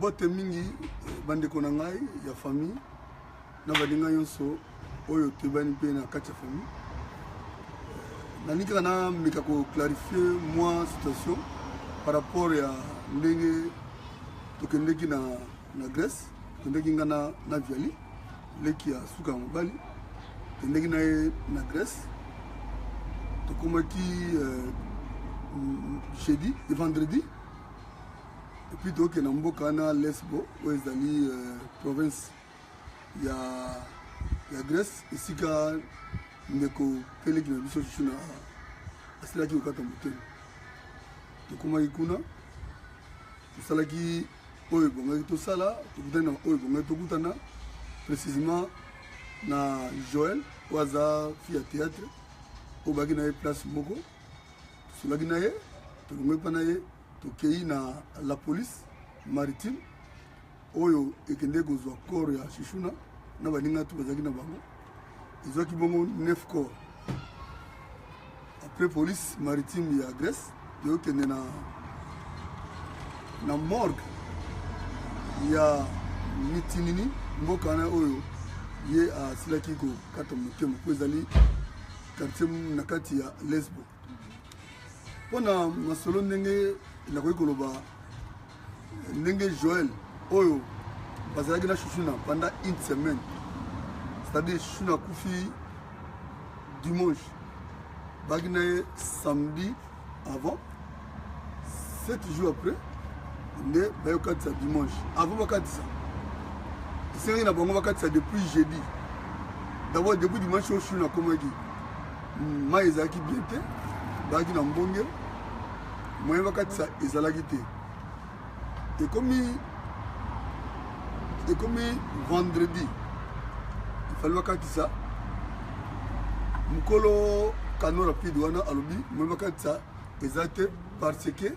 mbote mingi bandeko na ngai ya famille na baninga yonso oyo tebani pe na kati ya famille nanika na meka ko clarifier moi situation par rapport ya ndenge tokendeki na Grèce tokendeki ngana na Viali leki ya suka mobali tokendeki na Grèce tokomaki jeudi et vendredi. Et puis donc na mboka na Lesbo où ezali province ya Grèce esika ndeko peleki na biso chuna asilaki okata motema tokomaki kuna tosalaki oyo ebongaki tosala tokutani na oyo ebongaki tokutana précisément na Joël oyo aza fille ya théâtre oyo baki na ye place moko tosolaki na ye tolongaki mpa na ye tokei na la police maritime oyo ekende kozwa corps ya Shishuna na baninga tu bazalaki na bango ezwaki bongo 9 corps. Après police maritime ya Grèce yokende na morgue ya Mitinini mboka wana oyo ye asilaki kokata motema po ezali quartier na kati ya Lesbo. Mpona masolo ndenge nakoki koloba ndenge Joël oyo bazalaki na Shishuna pendant une semaine, c'est-à-dire Shishuna kufi dimanche baki na ye samedi avant 7 jours après nde bayokatisa dimanche avant bakatisa esengi na bango bakatisa depuis jeudi. D'abord depuis dimanche oyo Shishuna akomaki mai ezalaki bien te baki na mbonge moyen bakatisa ezalaki te ekomi vendredi il fallait bakatisa mukolo kano rapide wana alobi moyen bakatisa eza te parce que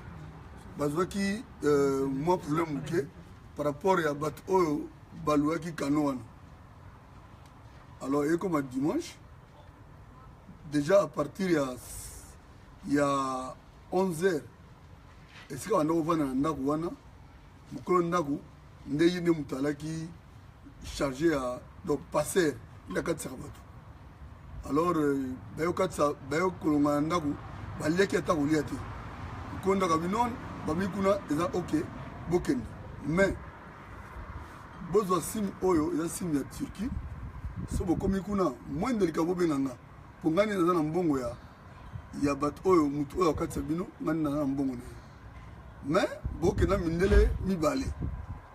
bazwaki moi problème moke par rapport ya bato oyo balwaki kano wana. Alors ekoma dimanche déjà à partir ya 11h esika banda kovanda na ndako wana mokolo ndako nde ye nde moto alaki chargé ya donc passeur nde akatisaka bato. Alors bayokolonga na ndako baliaki ata kolia te mokolo ndako bino babi kuna eza ok bokende mais bozwa sime oyo eza sime ya Turquie so bokomi kuna mwendelika bobenganga mpo ngani naza na mbongo ya bato oyo mutu oyo akatisa bino ngani naza na mbongo na ye mais bokenda mindele mibale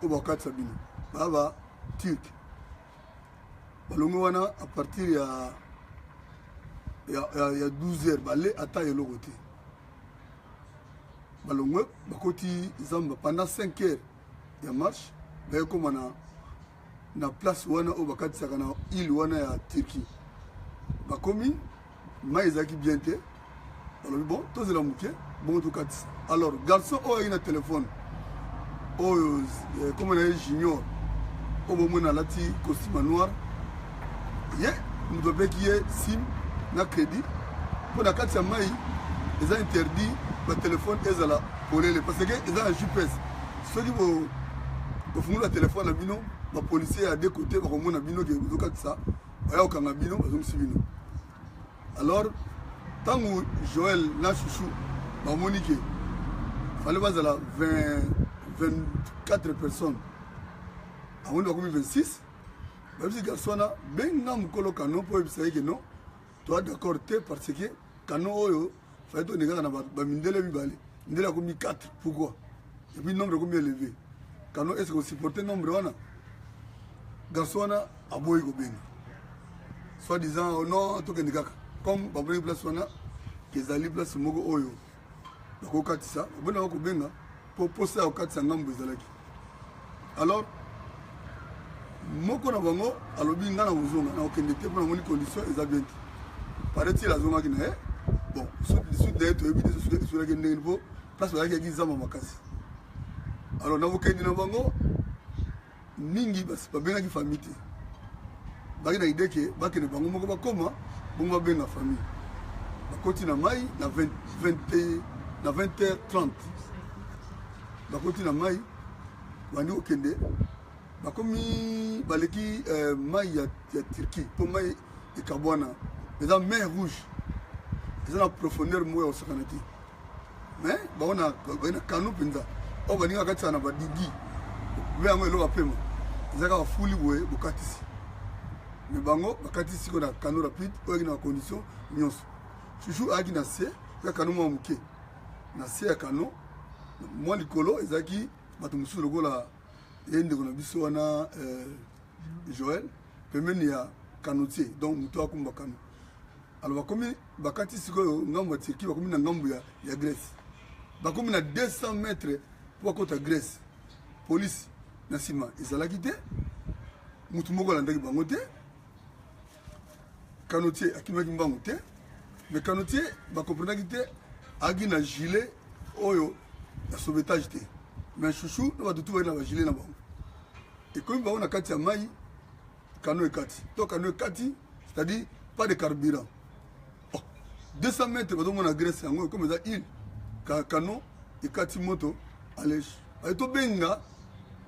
oyo bakatisa bino baba turc balongo wana à partir ya 12h bale ata eloko te balongo bakoti zamba pendant 5h ya marche bayekoma na place wana oyo bakatisaka na île wana ya Turquie bakomi mai ezalaki bien te balobi bon tozela moke bongo tokatisa. Alors garçon oyo ayaki na telefone oyo kombo na ye junior oyo bomona alati costume noir ye moto apeki ye sim na crédit mpo na kati ya mai eza interdit batelefone ezala polele parce que eza na GPS soki bofungula telefone na bino bapolisier ya de côté bakomona bino ke bozokatisa baya kokanga bino bazongisi bino. Alors ntango Joël na Chouchou bamoni ke fallait bazala 24 personnes amondi bakomi 26 babisi garçon wana benga mokolo kano mpo oyebisa ye ke non toa d'accord te parce que kano oyo fallait tonde kaka na bamindele mibale mindele akomi 4 pourquoi et puis nombre akomi élevé kano est-ce que osupporte nombre wana garçon wana aboyi kobenga soit disant non tokende kaka comme babonaki place wana ezali place moko oyo bakokatisa babonaka kobenga mpo posa ya kokatisa ngambo ezalaki. Alors moko na bango alobi nga na kozonga na kokende te mpo namoni condition eza bien te paraît-il azongaki na ye bon lisusu daye toyebi te esolaki ndenge mpo place bazalaki zamba makasi. Alors na bokendi na bango mingi babengaki famille te baki na ide ke bakende bango moko bakoma bongo babenga famille bakoti na mai na 20h30 bakoti na mai bandi okende bakomi baleki mai ya Turquie po mai ekabwana eza mer rouge eza na profondeur moya osakana te mais baona kanu mpenza oyo baninga katisa na badigi be yango eloko apema eza kaka fuli boye bokatisi mais bango bakatisi ko na kanu rapide oyo ayaki na bacondition nyonso chouchou ayaki na se eza kanu mwa moke na se ya kano mwa likolo ezalaki bato mosusu lokola ye ndeko na biso wana Joël pembeni ya canotier donc moto akumba kano alors bakomi bakati sikoyo ngambo ya Turquie bakomi na ngambo ya Grèce bakomi na 200 mètres po bakota Grèce police na nsima ezalaki te motu moko alandaki bango te canotier akimaki mbango te mais canotier bakomprenaki te agi na gilet oyo ya sauvetage te mais chouchou na bato tu baki na bagilet na bango ekomi bango na kati ya mai kano ekati to kano ekati c'est-à-dire pas de carburant 200 mètres bazomona Grèce yango ekomi eza île kano ekati moto alege aye tobenga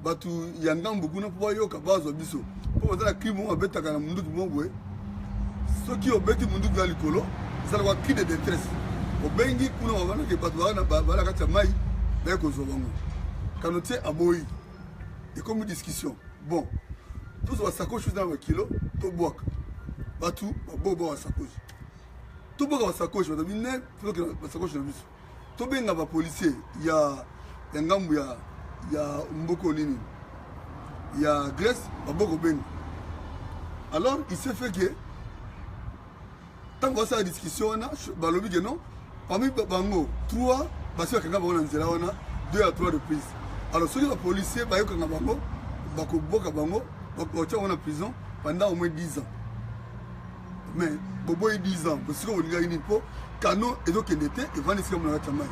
bato ya ngambu kuna mpo bayoka bazwa biso mpo baza na crime moko abetaka na munduki moko boye soki obeti munduki ya likolo ezalaka cri de détresse obengi kuna babanaki bato bala kati ya mai baye kozwa bango canotier aboyi ekomi discussion bon tozo basakoshi eza na bakilo tobwaka bato baboba basakoshi tobwaka basakoshi bato bine tozokena basakoshi na biso tobenga bapolisier ya ngambu ya mboko nini ya Grèce baboko benga alors il s'est fait que tant que ça discussion wana balobi que non parmi bango 3 basi bakanga bango na nzela wana 2 à 3 reprises alors soki bapolisier bayokanga bango bakoboka bango bakotia bango na prison pendant au moins 10 ans mais boboyi 10 ans bosika bolingaki nini mpo kano ezokende te evandi esika mona kati ya mai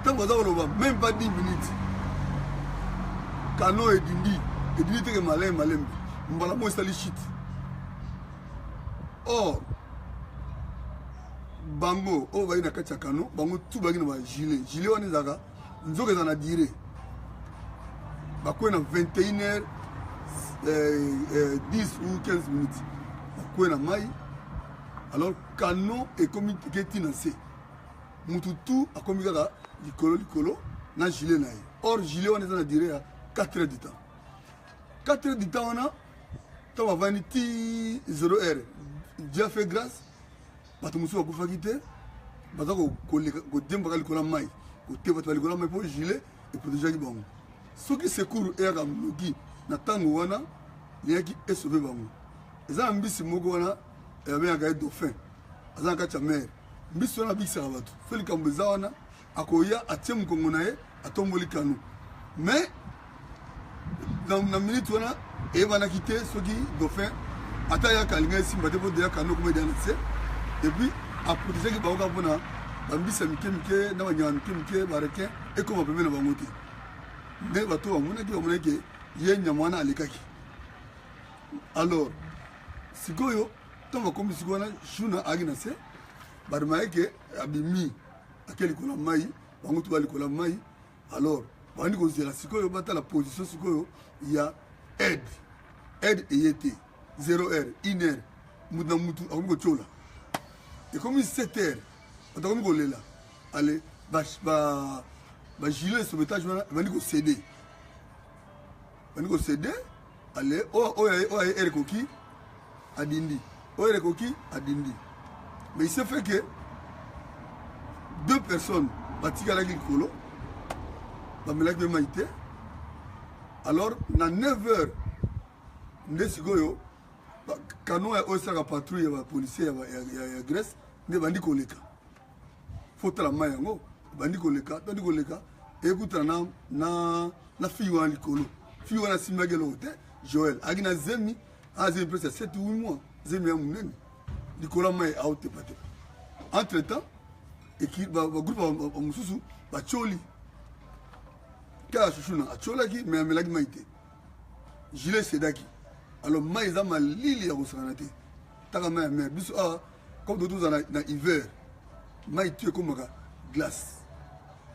ntango baza koloba même pas 10 minutes kano edindi teke malembe mbala mo esali shit or bango oyo bayi na kati ya kano bango tu baki na bagilet wana ezalaka nzoka eza na dire bakwe na 21h 10 ou 15 minutes bakwe na mai alors kano ekomi keti na se mutu tu akomi kaka likolo na gilet na ye or gilet wana eza na dire ya 4 heures du temps 4 heures du temps wana ntango bavandi ti 0 heure Dieu fait grâce bato mosusu bakufaki te baza kodembaka likolo ya mai kote bato balikolo ya mai mpo gilet eprotegeaki bango soki secours eyaka noki na ntango wana eyaki esauve bango eza na mbisi moko wana abengaka ye dauphin aza na kati ya mer mbisi wana abikisaka bato fe likambo eza wana akoya atie mokongo na ye atomboli kano mais na minute wana eyebanaki te soki dauphin ata yaka alinga esimba te mpo deya kano okoma edeya na se epuis aprotegaki bango kaka mpona bambisa mike na banyama mike barequin ekoma pembe na bango te nde bato bamonaki ye nyama wana alekaki alors sikoyo ntango bakomi sikoyo wana shuna aki na se baremaki ke abimi ake likolo ya mai bango tu balikolo ya mai alors bandi kozela sikoyo batala position sikoyo ya aide eye te 0 heure 1 heure mutu na mutu akomi kotiola ekomi 7 heures bato akomi kolela ale bagilet sauvetage wana bandi kosede ale oyo aye ere koki adindi oyo ere koki adindi mais il s'est fait que 2 personnes batikalaki likolo bamelaki mpe mai te alors na 9 heures nde sikoyo kano oyo esalaka patrouille ya bapolisier ya Grèce nde bandi koleka fotala mai yango bandi koleka ekutana na fille wana likolo fille wana asimbaki eloko te Joël aki na zemi azemi presque 7 ou 8 mois zemi ya monene likolo ya mai aotepa te entre temps bagroupe mosusu batioli kaka chuchuna atiolaki me amelaki mai te gilet esedaki alors mai eza malili ya kosakana te taka mai ya mer biso awa comme totoza na hiver mai tu ekomaka glace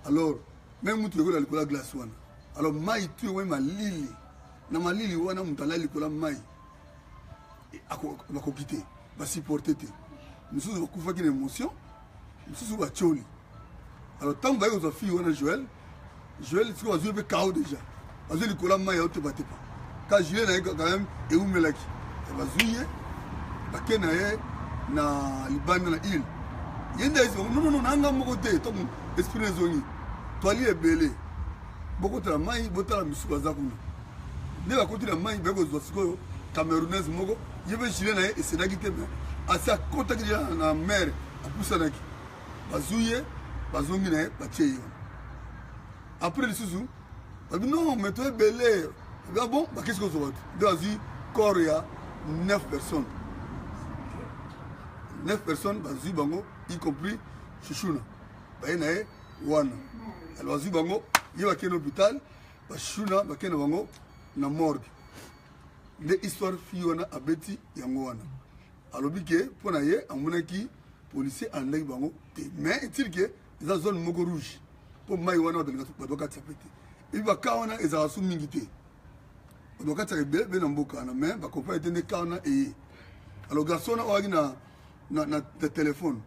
alors même mutu ekola likolo ya glace wana alors mai tu ouais malili na malili wana mutala likola mai ako quitter va supporter te mususu bakufa ki émotion mususu ba choli alors tant ba ko fille wana Joël tu vas jouer KO déjà vas jouer likola mai au te batte pas quand Joël a quand même et où melaki va jouer ba kena ye na libanda na île yenda non nanga moko te to esprit zoni to ali ebele boko tala mai botala misu bazakuna ne ba kotila mai beko zosiko camerounaise moko yebe chile na e senaki te mais asa kota ki na mer apusanaki bazuye bazongi na batie après le susu non mais toi belé bon bah qu'est-ce que ça va dans un corps il y a 9 personnes 9 personnes bazu bango y compris Chouchouna ba na e wana alors bazu bango yeba ke l'hôpital ba Chouchouna ba ke na bango na morgue de histoire fiona abeti yango wana alobi ke pona ye amonaki policier andaki bango te mais est-il que dans zone moko rouge pour mai wana ba doka tsapeti et ba kawana ezala su mingi te ba doka tsabebe be na mboka na mais ba comprendre te ne kawana et alors garçon na téléphone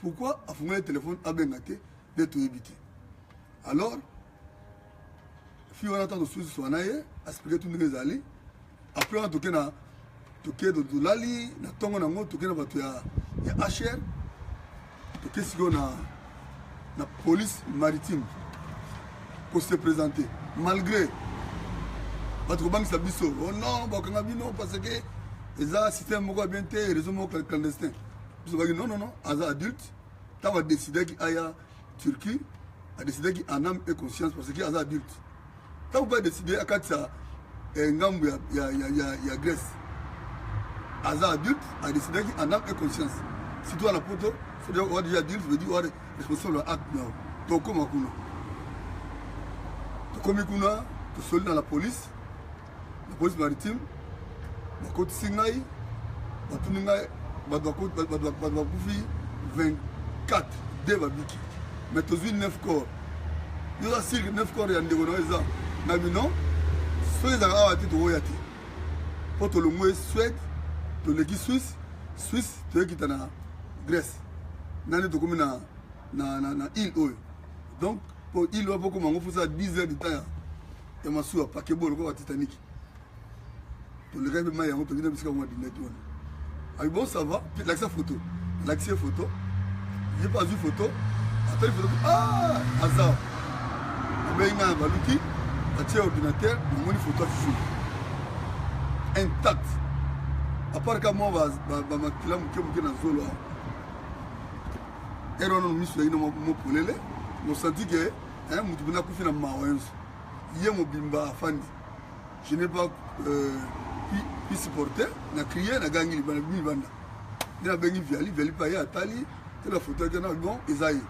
pourquoi a fumé le téléphone a bengate de tout éviter alors fiona tant de choses so naye expliquer tout les ali après on toke na toke do dolali na tongo na ngo toke na batu ya HR toke sigo na police maritime pour se présenter malgré batu bangi sa biso oh non ba kanga bino parce que eza système moko bien té réseau moko clandestin biso bagi non aza adulte ta va décider ki aya Turquie a décidé ki en âme et conscience parce que aza adulte ta va décider akatsa ngambu ya Grèce aza adulte a décidé ki en âme et conscience si toi la poto c'est dire on déjà adulte veut dire on responsable acte non to koma kuna to komi kuna to soli dans la police maritime bakoti singai batuni ngai bakufi 24 de babiki mais tozwi 9 corps yoza sirke 9 corps ya ndeko na eza na bino soki ezalaka awa te tokoya te mpo tolongwe Suède toleki Suisse toyekita na Grèce nani tokomi na île oyo donc mpo île oyo mpo koma yango fosala 10 heures de temps ya masuwa pakebo lokola Titanic tolekaki mpe mai yango tokende bisika mwa dineti wana abi bon ça va lakisa photo lakisi photo ye pas vu photo atali photo aza abeyi ngai na baluki batie ordinateur namoni photo ya Chouchou intact apart ka mwa bamakila moke na zolo awa ere wana miso yaki na mopolele mosanti ke motu mpena akufi na mawa nyonso ye mobimba afandi je n'ai pas pi supporter na crier na gangi libanda nde nabengi viali pa ye atali te la photo yake na bon eza ye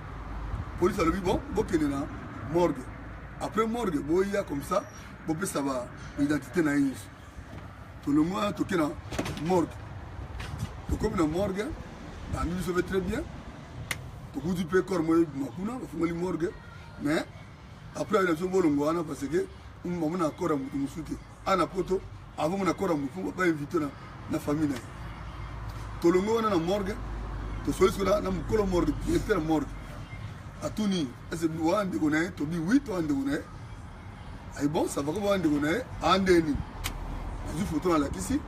police alobi bon bokende na morgue après morgue boya comme ça bopesa baidentité na ye nyonso tolongwa toke na morgue tokomi na morgue bambi biso ve très bien tokuti mpe corps moyo ebima kuna bafungoli morgue mais après aye na biso bolongo wana parce que bamona corps ya motu mosusu te ana poto avant mon accord à Moufou, pas invité na famille. Tout le monde na morgue, tout celui là na mukolo morgue, était morgue. À tout ni, est-ce que on de connaît, to bi 8 on de connaît. Ay bon, ça va comment on de connaît, andeni. Azu photo na la kisi.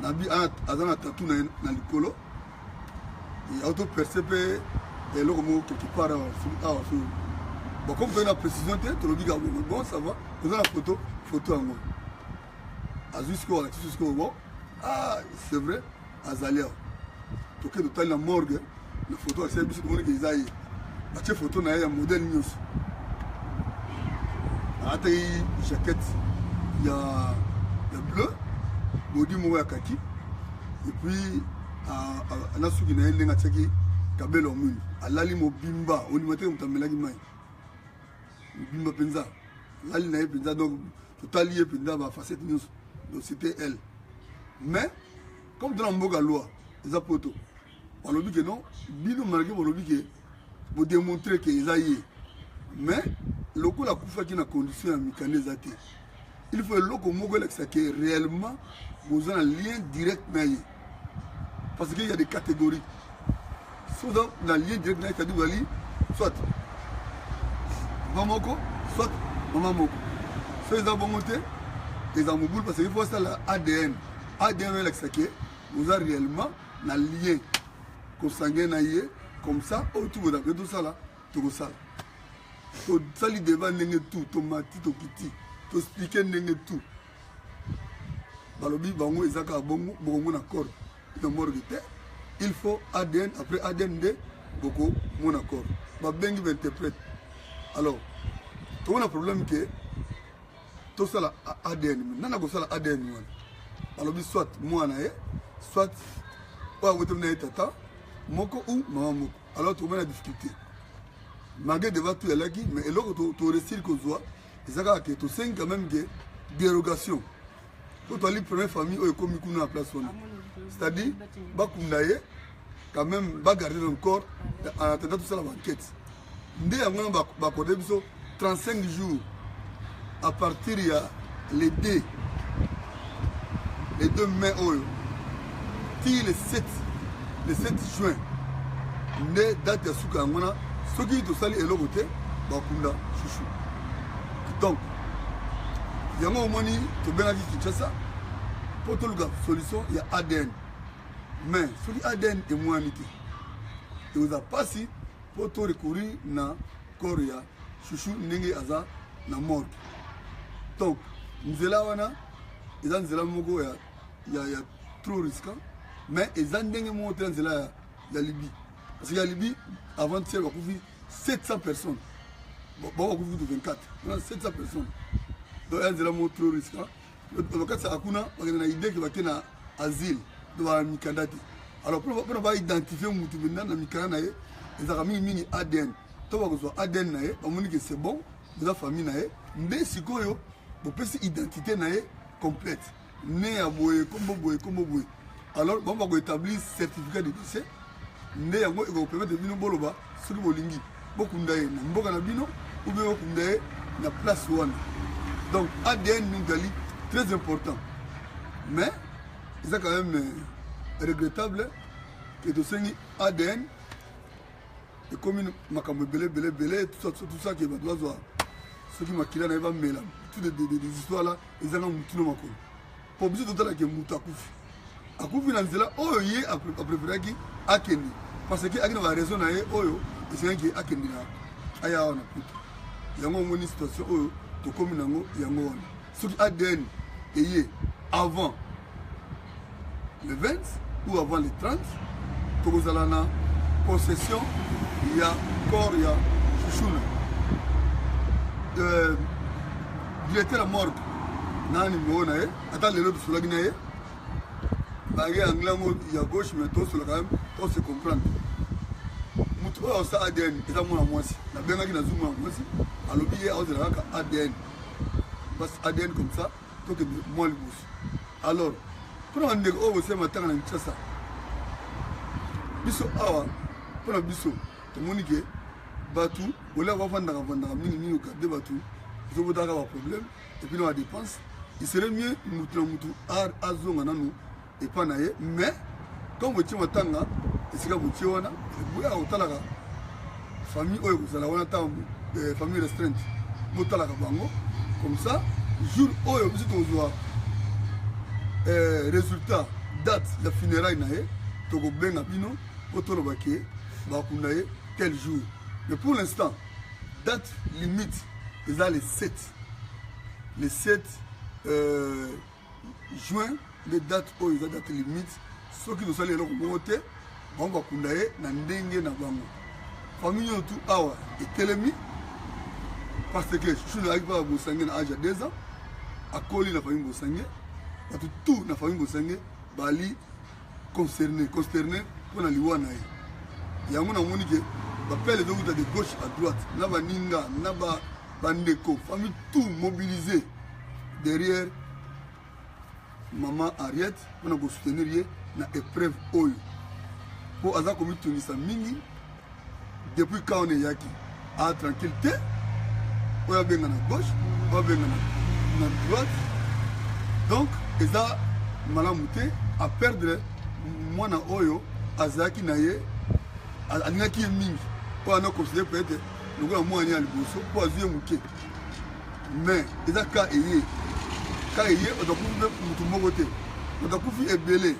Na bi azana tatou na likolo. Et auto perceper et le mot quelque part sur bon comme tu as une précision tu le dis bon ça va, vous avez la photo en moi. Azusko bon c'est vrai azalia toke total la morgue la photo c'est biso ko ke izai bache photo na ya modèle news atay jaquette ya bleu body mo ya kaki et puis ana suki na elenga tsaki kabelo muni alali mo bimba oni mate mutamelaki mai bimba penza lali na penza donc total lié penza ba facette news. Donc c'était elle. Mais, comme dans la loi, les apotos, on a dit que non, bino malgré on a dit que pour démontrer qu'ils aillent. Mais, lokola akufaki na condition ya mikanda eza te il faut eloko moko elakisa ke réellement boza na lien direct na ye parce qu'il y a des catégories souvent na lien direct na ye c'est-à-dire bozali soit papa moko soit mama moko so eza bongo te eza mobulu parce qu'il faut asala ADN elakisa ke boza réellement na lien kosange na ye comme ça oyo tu boza mpe tosala tokosala tosali deba ndenge tu tomati tokiti toexplike ndenge tu balobi bango eza kaka bongo bokomona corps na morgue te il faut ADN après ADN nde bokomona corps babengi bainterprète alors tomona problème ke tosala ADN nana kosala ADN wana balobi soit mwana ye soit oyo akotemina ye tata moko ou mama moko alors tokomona difficulté malgré devant tout elaki mais eloko toresili kozwa eza kaka ke tosengi quand même ke dérogation po toali première famille oyo ekomi kuna na place wana c'est-à-dire bakunda ye quand même bagarder le corps en attendant tosala banquête nde yango wana bakorde biso 35 jours à partir ya les 2 mai oyo ti le 7 juin nde date ya suka yango wana soki tosali eloko te bakunda chouchou donc yango omoni tobengaki Kinshasa mpo toluka solution ya ADN mais soki ADN emwani te ekoza mpasi mpo torecourir na corps ya chouchou ndenge aza na morgue donc nzela wana eza nzela moko ya trop risquant mais eza ndenge moko te nzela ya Libye parce que ya Libye avant-hier bakufi 700 personnes bakufi de 24 700 personnes donc eza nzela moko trop risquant bakati akuna bakende na idée ke bakende na asile do bamikanda te alors mpona baidentifie mutu mpenza na mikanda na ye ezalaka mingimingi ADN to bakozwa ADN na ye bamoni ke c'est bon eza famille na ye nde sikoyo bopesi identité na ye complète ne ya boye kombo boye alors bango bakoétablir certificat de décès nde yango ekopermettre bino boloba soki bolingi bokunda ye na mboka na bino ou bien bokunda ye na place wana donc ADN nungali très important mais eza quand même regrettable que tosengi ADN ekomi makambo ebele tout ça ke bato bazwa soki makila na ye bamela tout des histoires là ezanga mutuna makolo po biso totalake mutu akufi na nzela oyo ye apréféraki akende parce que aki na baraison na ye oyo esengaki akende na aya awa na putu yango omoni situation oyo tokomi nango yango wana soki ADN eye avant le 20 ou avant le 30 tokozala na possession ya corps ya chouchouna directeur ya morgue nani moko na ye ata lelo tosolaki na ye bange anglais yango ya gauche mais tosola quand même to se comprendre mutu oyo aosa ADN eza mwana mwasi nabengaki nazwi mwana mwasi alobi ye aozela kaka ADN parce ADN comme ça tokende mwa liboso alors mpona bandeko oyo bosema matanga na Kinshasa biso awa mpona biso tomoni ke bato olia bafandaka mingi ogarde bato ezobotaka baproblème epuis na badépense il serait mieux mutu na mutu azonga nanu epa na ye mais comme botie matanga esika botie wana boyaka kotalaka famille oyo kozala wana ta famille restreinte botalaka bango comme ça jour oyo biso tokozwa résultat date ya funérailles na ye tokobenga bino po toloba ke bakunda ye tel jour mais pour l'instant date limite eza le 7 juin les dates oyo eza date limite soki tosali eloko moko te bango bakunda ye na ndenge na bango famille oyo tu awa etelemi parce que chouchou naaki mpaka bosange na age ya 2 ans akoli na famille bosange bato tout na famille bosange bali consterné mpona liwa na ye yango namoni ke bapele ezokita de gauche à droite na baninga na bandeko famille tout mobilisé derrière maman Ariette mpona kosoutenir ye na épreuve oyo mpo aza komitungisa mingi depuis quand on eyaki tranquille te oyo benga na gauche oyo benga na droite donc eza malamu te à perdre mwana oyo azalaki na ye alingaki ye mingi oyo ana considéré peut-être lokola mwana ya liboso mpo azwi ye moke mais eza ka eye otakufi mpe motu moko te otakufi ebele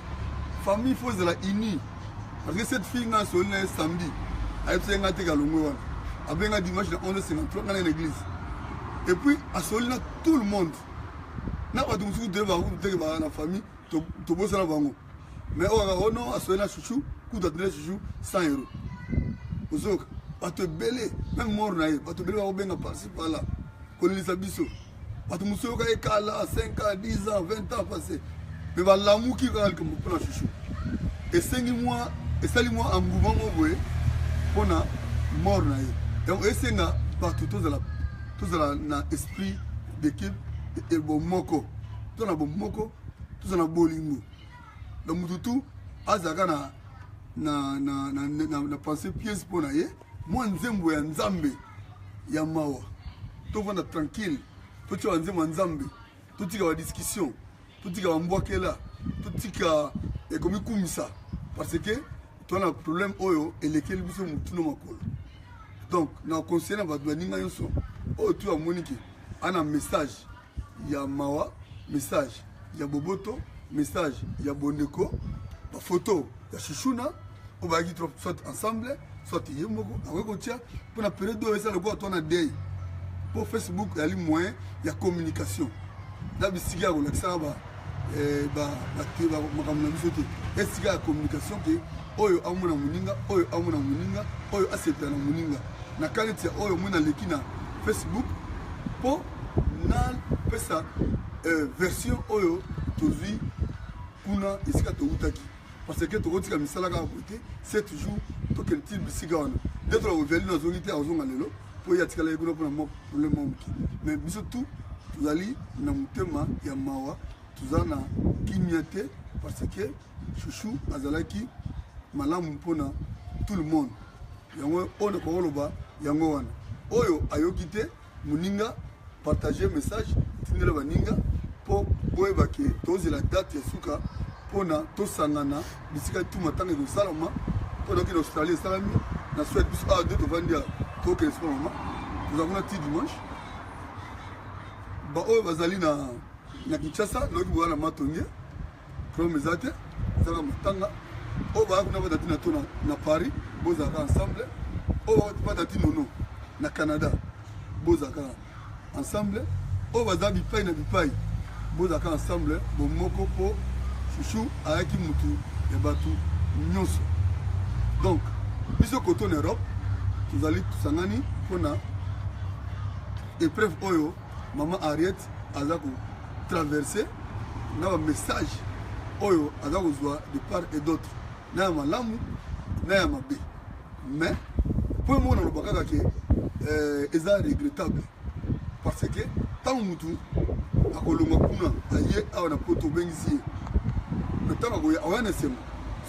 famille fo ezala uni parce que cette fille nga asoli na ye samedi ayebisa ye nga te kalongwe wana abenga dimanche na 11h53 nga na l'église et puis asoli na tout le monde na bato mosuku te bakuteke baa na famille tobosana bango mais oyo ono asoli na chouchou kuta atele chouchou 100 euros ozoka bato ebele même mort na ye bato ebele bakobenga parci pala kolelisa biso bato mosuku yoka ekala 5 ans 10 ans 20 ans passé mais balamuki kaka likambo mpona chouchou esali mwa engouement mo boye mpona mort na ye donc esenga bato tozala na esprit d'équipe bomoko tozala na bomoko tozala na bolingo donc mutu tu azalaka na pensée pièce mpo na ye mwa nzembo ya nzambe ya mawa tovanda tranquille totika banzembo ya nzambe totika badiscussion totika bambwakela totika ekomikumisa parce que tona problème oyo elekeli biso mutuna makolo donc na conseiller na bato baninga nyonso oyo tu amoniki ana message ya mawa message ya boboto message ya bondeko bafoto ya chuchuna oyo bayaki trop soit ensemble soit ye moko akoki kotia mpona période oyo eza lokola twana dei mpo Facebook yali moyen ya communication na bisika ya kolakisaka makambo na biso te esika ya communication ke oyo amona moninga oyo amona moninga oyo asepela na moninga na kaneti ya oyo mwana leki na Facebook mpo napesa version oyo tozwi kuna esika towutaki parce que tokotika misala kaka kote 7 jours tokende ti bisika wana nde tolakoveli nazongi te azonga lelo mpo ye atikala ye kuna mpona mwa problème mwa moke mais biso tu tozali na motema ya mawa toza na kimia te parce que chouchou azalaki malamu mpona tout le monde yango oyo nakokoloba yango wana oyo ayoki te moninga partager message tindela baninga mpo boyeba ke tozela date ya suka mpona tosangana bisika tu matanga ekosalama mpo naoki na australie esalami na swede biso awa de tovandi ya tokende sika mama tozanguna ti dimanche baoyo bazali na kinshasa naoki boya na matonge problème eza te ezaka matanga oyo baya kuna badati na to na paris bozalaka ensemble oyo badati nono na canada bozalaka ensemble oyo baza bipai na bipai bozalaka ensemble bomoko mpo chouchou ayaki mutu ya bato nyonso donc biso koto na europe tozali tosangani mpona épreuve oyo mama Ariette aza kotraverse na bamessage oyo aza kozwa de part et d'autre na ya malamu na ya mabe mais po moko naloba kaka ke eza regrettable parce que ntango mutu akolongwa kuna aye awa na poto obengisi ye me ntango akoya aoya na esengo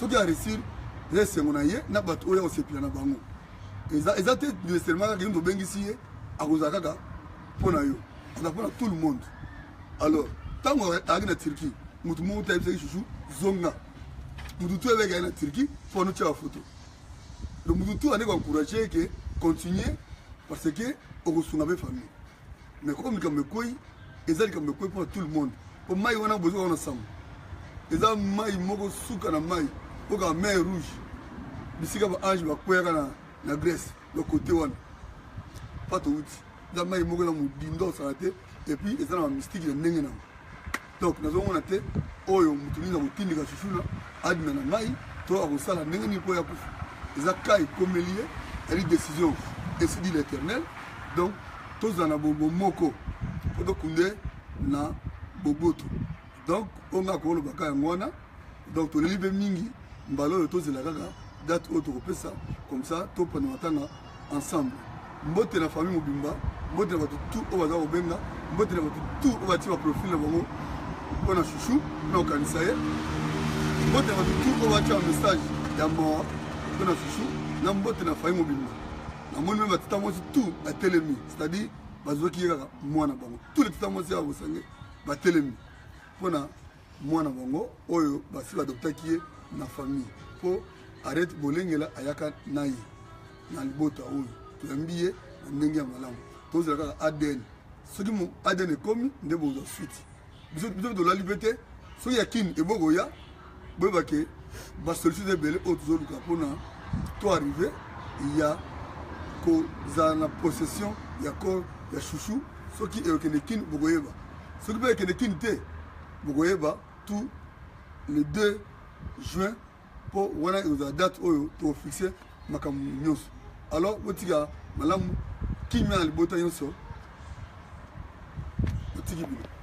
soki aresir eza esengo na ye na bato oyo akosepela na bango eza te nécessairement kaka yino tobengisi ye akozala kaka mpo na yo aza mpo na tout le monde alors ntango ayaki na turquie mutu moko te ayebisaki chouchou zonga mutu tu ayebeki aye na turquie mpo anotia bafoto donc mutu tu ande koencourage ke continue parce que okosunga mpe famille mais koko likambo ekoi eza likambo ekoi mpona tout le monde mpo mai wana bozi kaka na sango eza mai moko suka na mai oka mer rouge bisika baange bakweyaka na grèce le côté wana pa touti eza mai moko na modindo osala te et puis eza na bamystike ya ndenge nango donc nazomona te oyo motu nini akotindika chuchuna adina na mai to akosala ndenge nini mpo ya kufa eza ka ekomeli ye yali décision ainsi dit l'éternel donc tozala na bomoko mpo tokunde na boboto donc oyo nga koolobaka yango wana donc toleli mpe mingi mbala oyo tozela kaka date oyo tokopesa comme ça topana matanga ensemble mbote na famille mobimba mbote na bato tu oyo baza kobenga mbote na bato tu oyo batie baprofile na bango mpona chouchou mpona kokanisa ye mbote na bato tu oyo batia bamessage ya mawa mpona chouchou na mbote na famille mobimba namoni mpe batata mwasi tu batelemi c'est-à-dire bazwaki kaka mwana bango tous les tata mwasi ya bosange batelemi mpona mwana bango oyo basi badoptaki ye na famille mpo arrête bolengela ayaka na ye na libota oyo toyambi ye na ndenge ya malamu tozela kaka ADN soki mo ADN ekomi nde bozwa suite biso tolali mpe te soki ya kini ebokoya boyebake basolution ebele oyo tozoluka mpona to arrive ya kozala na possession ya corps ya chouchou soki ekende kini bokoyeba soki mpe ekende kini te bokoyeba tout le 2 juin mpo wana ekozala date oyo tofixe makambo nyonso alors botika malamu kimia na libota nyonso otiki bino